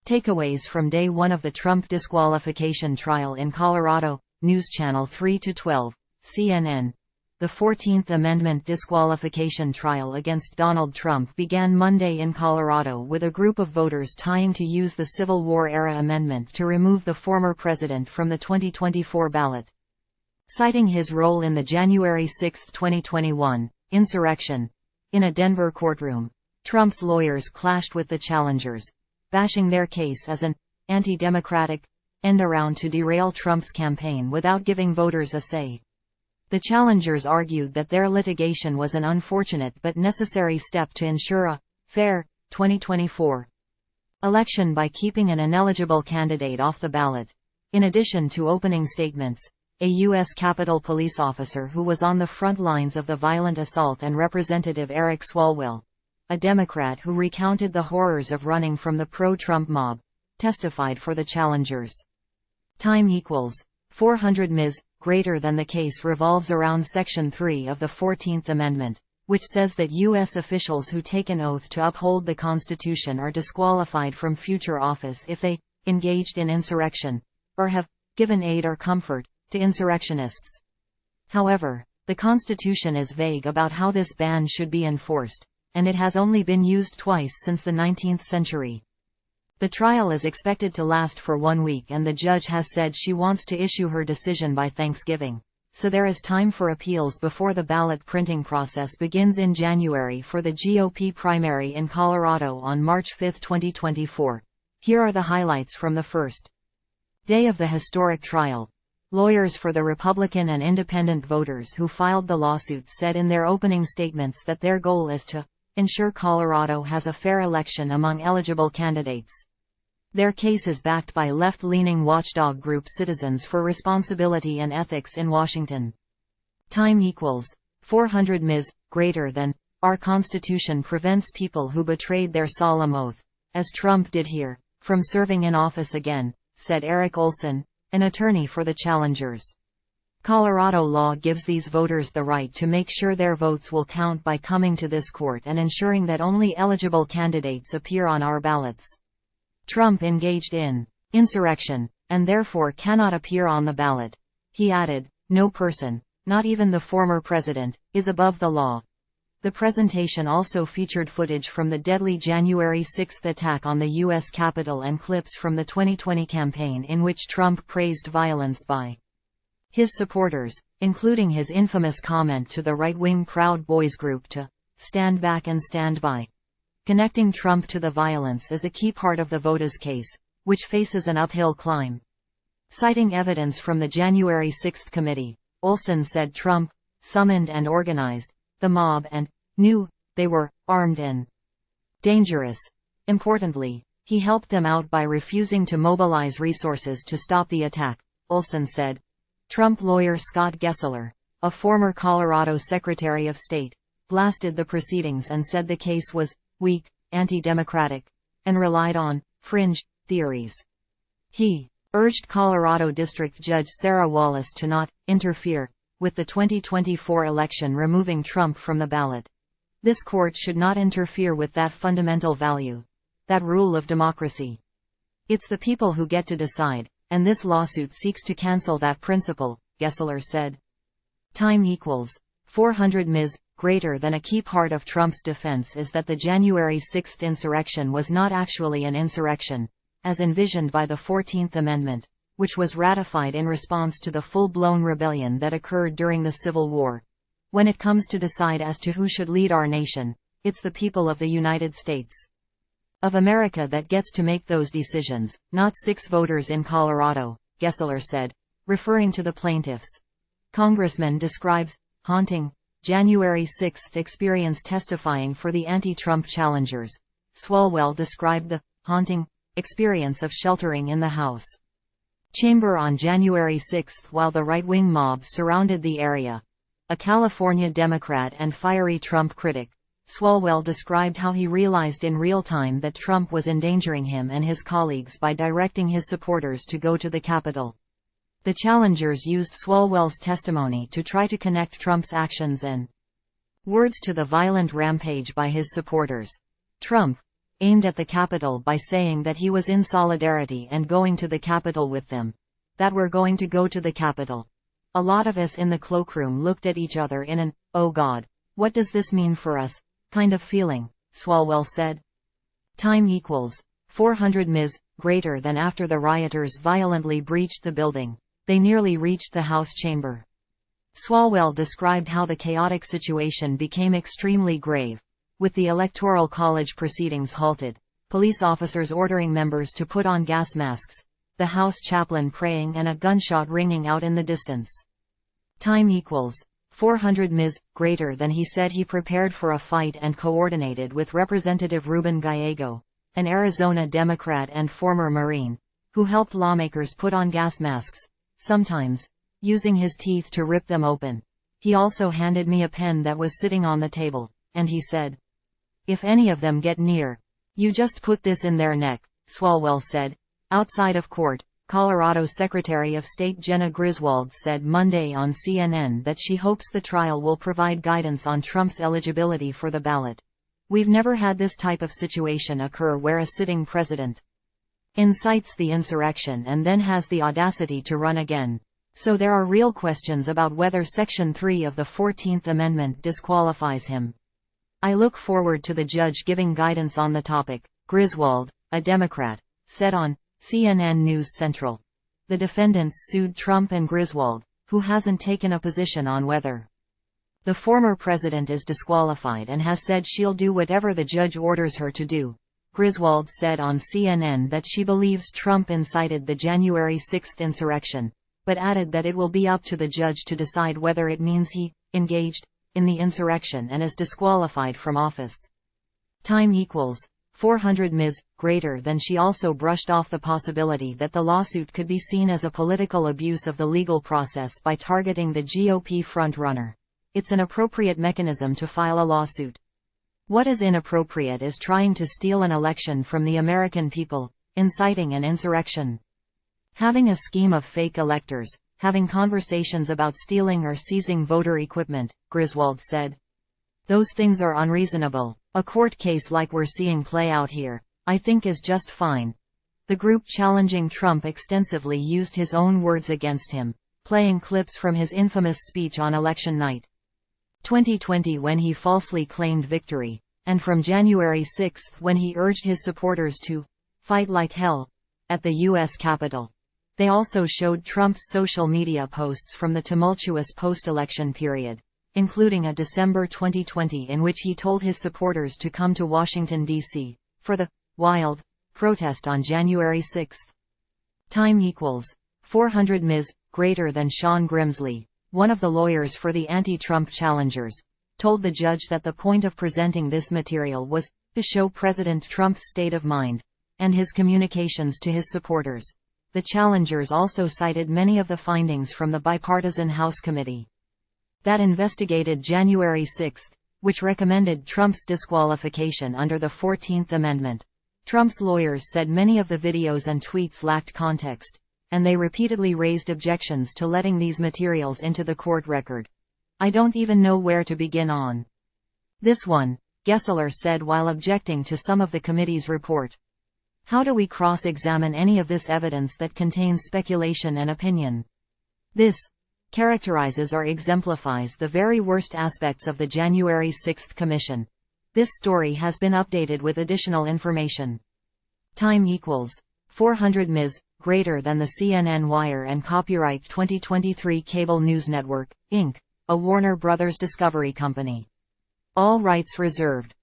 Takeaways from Day 1 of the Trump disqualification trial in Colorado. News Channel 3-12, CNN. The 14th Amendment disqualification trial against Donald Trump began Monday in Colorado with a group of voters trying to use the Civil War-era amendment to remove the former president from the 2024 ballot. Citing his role in the January 6, 2021, insurrection. In a Denver courtroom, Trump's lawyers clashed with the challengers, bashing their case as an anti-democratic end-around to derail Trump's campaign without giving voters a say. The challengers argued that their litigation was an unfortunate but necessary step to ensure a fair 2024 election by keeping an ineligible candidate off the ballot. In addition to opening statements, a U.S. Capitol police officer who was on the front lines of the violent assault and Representative Eric Swalwell, a Democrat who recounted the horrors of running from the pro-Trump mob, testified for the challengers. Time equals 400 ms. Greater than the case revolves around Section 3 of the 14th Amendment, which says that U.S. officials who take an oath to uphold the Constitution are disqualified from future office if they engaged in insurrection, or have given aid or comfort to insurrectionists. However, the Constitution is vague about how this ban should be enforced, and it has only been used twice since the 19th century. The trial is expected to last for 1 week, and the judge has said she wants to issue her decision by Thanksgiving, so there is time for appeals before the ballot printing process begins in January for the GOP primary in Colorado on March 5, 2024. Here are the highlights from the first day of the historic trial. Lawyers for the Republican and independent voters who filed the lawsuit said in their opening statements that their goal is to ensure Colorado has a fair election among eligible candidates. Their case is backed by left-leaning watchdog group Citizens for Responsibility and Ethics in Washington. Time equals 400 ms. Greater than our Constitution prevents people who betrayed their solemn oath, as Trump did here, from serving in office again, said Eric Olson, an attorney for the challengers. Colorado law gives these voters the right to make sure their votes will count by coming to this court and ensuring that only eligible candidates appear on our ballots. Trump engaged in insurrection, and therefore cannot appear on the ballot. He added, "No person, not even the former president, is above the law." The presentation also featured footage from the deadly January 6 attack on the U.S. Capitol and clips from the 2020 campaign in which Trump praised violence by his supporters, including his infamous comment to the right-wing Proud Boys group to stand back and stand by. Connecting Trump to the violence is a key part of the VOTA's case, which faces an uphill climb. Citing evidence from the January 6 committee, Olson said Trump summoned and organized the mob and knew they were armed and dangerous. Importantly, he helped them out by refusing to mobilize resources to stop the attack, Olson said. Trump lawyer Scott Gessler, a former Colorado Secretary of State, blasted the proceedings and said the case was weak, anti-democratic, and relied on fringe theories. He urged Colorado District Judge Sarah Wallace to not interfere with the 2024 election, removing Trump from the ballot. This court should not interfere with that fundamental value, that rule of democracy. It's the people who get to decide, and this lawsuit seeks to cancel that principle, Gessler said. Time equals 400 ms. Greater than a key part of Trump's defense is that the January 6 insurrection was not actually an insurrection, as envisioned by the 14th Amendment, which was ratified in response to the full-blown rebellion that occurred during the Civil War. When it comes to decide as to who should lead our nation, it's the people of the United States of America that gets to make those decisions, not 6 voters in Colorado, Gessler said, referring to the plaintiffs. Congressman describes haunting January 6 experience testifying for the anti-Trump challengers. Swalwell described the haunting experience of sheltering in the House chamber on January 6 while the right-wing mob surrounded the area. A California Democrat and fiery Trump critic, Swalwell described how he realized in real time that Trump was endangering him and his colleagues by directing his supporters to go to the Capitol. The challengers used Swalwell's testimony to try to connect Trump's actions and words to the violent rampage by his supporters. Trump aimed at the Capitol by saying that he was in solidarity and going to the Capitol with them. That we're going to go to the Capitol. A lot of us in the cloakroom looked at each other in an, "Oh God, what does this mean for us?" kind of feeling, Swalwell said. Time equals 400 ms. Greater than after the rioters violently breached the building. They nearly reached the House chamber. Swalwell described how the chaotic situation became extremely grave. With the Electoral College proceedings halted, police officers ordering members to put on gas masks, the House chaplain praying and a gunshot ringing out in the distance. Time equals 400 ms. Greater than he said he prepared for a fight and coordinated with Representative Ruben Gallego, an Arizona Democrat and former Marine, who helped lawmakers put on gas masks, sometimes using his teeth to rip them open. He also handed me a pen that was sitting on the table, and he said, "If any of them get near, you just put this in their neck," Swalwell said. Outside of court, Colorado Secretary of State Jenna Griswold said Monday on CNN that she hopes the trial will provide guidance on Trump's eligibility for the ballot. "We've never had this type of situation occur where a sitting president incites the insurrection and then has the audacity to run again. So there are real questions about whether Section 3 of the 14th Amendment disqualifies him. I look forward to the judge giving guidance on the topic," Griswold, a Democrat, said on CNN News Central. The defendants sued Trump and Griswold, who hasn't taken a position on whether the former president is disqualified and has said she'll do whatever the judge orders her to do. Griswold said on CNN that she believes Trump incited the January 6 insurrection, but added that it will be up to the judge to decide whether it means he engaged in the insurrection and is disqualified from office. Time equals 400 ms. Greater than she also brushed off the possibility that the lawsuit could be seen as a political abuse of the legal process by targeting the GOP frontrunner. "It's an appropriate mechanism to file a lawsuit. What is inappropriate is trying to steal an election from the American people, inciting an insurrection. Having a scheme of fake electors, having conversations about stealing or seizing voter equipment," Griswold said. "Those things are unreasonable. A court case like we're seeing play out here, I think is just fine." The group challenging Trump extensively used his own words against him, playing clips from his infamous speech on election night 2020 when he falsely claimed victory, and from January 6 when he urged his supporters to fight like hell at the U.S. Capitol. They also showed Trump's social media posts from the tumultuous post-election period, including a December 2020 in which he told his supporters to come to Washington, D.C., for the wild protest on January 6. Time equals 400 ms. Greater than Sean Grimsley, one of the lawyers for the anti-Trump challengers, told the judge that the point of presenting this material was to show President Trump's state of mind and his communications to his supporters. The challengers also cited many of the findings from the bipartisan House committee that investigated January 6, which recommended Trump's disqualification under the 14th Amendment. Trump's lawyers said many of the videos and tweets lacked context, and they repeatedly raised objections to letting these materials into the court record. "I don't even know where to begin on this one," Gessler said while objecting to some of the committee's report. "How do we cross-examine any of this evidence that contains speculation and opinion? This characterizes or exemplifies the very worst aspects of the January 6 Commission. This story has been updated with additional information." Time equals 400 ms. Greater than the CNN Wire and Copyright 2023 Cable News Network, Inc., a Warner Brothers Discovery company. All rights reserved.